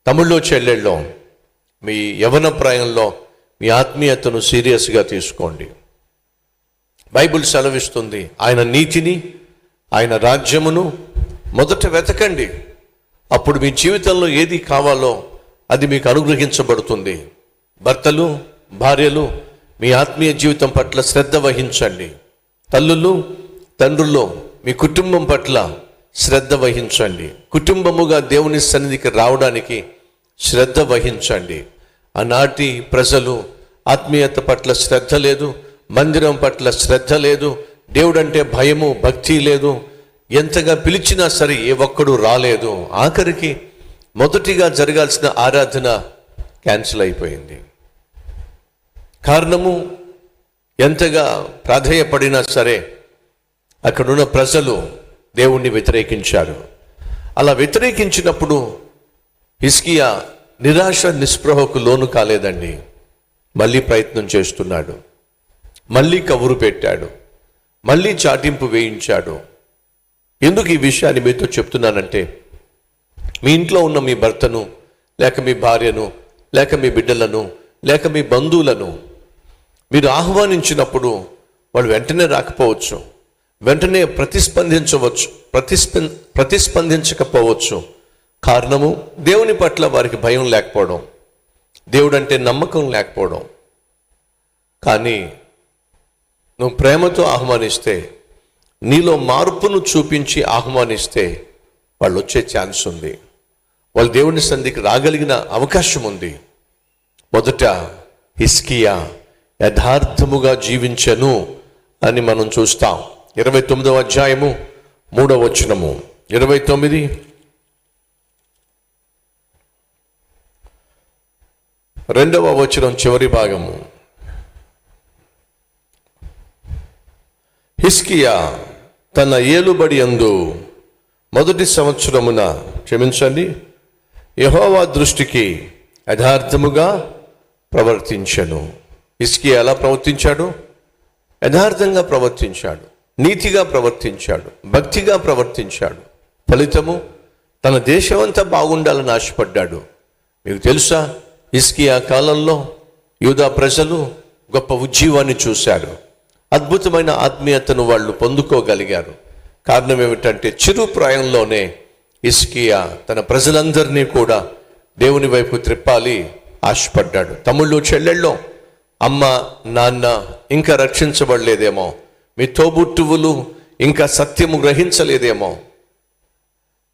తమ్ముళ్ళు చెల్లెళ్ళో మీ యవ్వన ప్రాయంలో మీ ఆత్మీయతను సీరియస్గా తీసుకోండి. బైబిల్ సెలవిస్తుంది, ఆయన నీతిని ఆయన రాజ్యమును మొదట వెతకండి, అప్పుడు మీ జీవితంలో ఏది కావాలో అది మీకు అనుగ్రహించబడుతుంది. భర్తలు భార్యలు మీ ఆత్మీయ జీవితం పట్ల శ్రద్ధ వహించండి. తల్లులు తండ్రులు మీ కుటుంబం పట్ల శ్రద్ధ వహించండి. కుటుంబముగా దేవుని సన్నిధికి రావడానికి శ్రద్ధ వహించండి. ఆనాటి ప్రజలు ఆత్మీయత పట్ల శ్రద్ధ లేదు, మందిరం పట్ల శ్రద్ధ లేదు, దేవుడంటే భయము భక్తి లేదు. ఎంతగా పిలిచినా సరే ఏ ఒక్కడు రాలేదు. ఆఖరికి మొదటిగా జరగాల్సిన ఆరాధన క్యాన్సిల్ అయిపోయింది. కారణము, ఎంతగా ప్రాధేయపడినా సరే అక్కడున్న ప్రజలు దేవుణ్ణి వ్యతిరేకించారు. అలా వ్యతిరేకించినప్పుడు హిజ్కియా నిరాశ నిస్పృహకు లోను కాలేదండి. మళ్ళీ ప్రయత్నం చేస్తున్నాడు, మళ్ళీ కబురు పెట్టాడు, మళ్ళీ చాటింపు వేయించాడు. ఎందుకు ఈ విషయాన్ని మీతో చెప్తున్నానంటే, మీ ఇంట్లో ఉన్న మీ భర్తను లేక మీ భార్యను లేక మీ బిడ్డలను లేక మీ బంధువులను మీరు ఆహ్వానించినప్పుడు వాళ్ళు వెంటనే రాకపోవచ్చు, వెంటనే ప్రతిస్పందించకపోవచ్చు. కారణము, దేవుని పట్ల వారికి భయం లేకపోవడం, దేవుడంటే నమ్మకం లేకపోవడం. కానీ నువ్వు ప్రేమతో ఆహ్వానిస్తే, నీలో మార్పును చూపించి ఆహ్వానిస్తే వాళ్ళు వచ్చే ఛాన్స్ ఉంది, వాళ్ళు దేవుని సన్నిధికి రాగలిగిన అవకాశం ఉంది. మొదట హిజ్కియా యథార్థముగా జీవించను అని మనం చూస్తాం. 29వ అధ్యాయము 3వ వచనము, 29 2వ వచనం చివరి భాగము. హిజ్కియా తన ఏలుబడి యందు మొదటి సంవత్సరమున యెహోవా దృష్టికి యథార్థముగా ప్రవర్తించెను. హిజ్కియా ఎలా ప్రవర్తించాడు? యథార్థంగా ప్రవర్తించాడు, నీతిగా ప్రవర్తించాడు, భక్తిగా ప్రవర్తించాడు. ఫలితము, తన దేశమంతా బాగుండాలని ఆశపడ్డాడు. మీకు తెలుసా, హిజ్కియా కాలంలో యూదా ప్రజలు గొప్ప ఉజ్జీవాన్ని చూశారు, అద్భుతమైన ఆత్మీయతను వాళ్ళు పొందుకోగలిగారు. కారణం ఏమిటంటే, చిరు ప్రాయంలోనే హిజ్కియా తన ప్రజలందరినీ కూడా దేవుని వైపు త్రిప్పాలి ఆశపడ్డాడు. తమ్ముళ్ళు చెల్లెళ్ళో, అమ్మ నాన్న ఇంకా రక్షించబడలేదేమో, మీ తోబుట్టువులు ఇంకా సత్యము గ్రహించలేదేమో,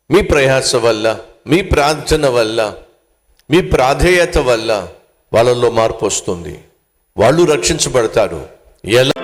మీ ప్రయాస వల్ల, మీ ప్రార్థన వల్ల, మీ ప్రాధేయత వల్ల వాళ్ళల్లో మార్పు వస్తుంది, వాళ్ళు రక్షించబడతారు. ఎలా?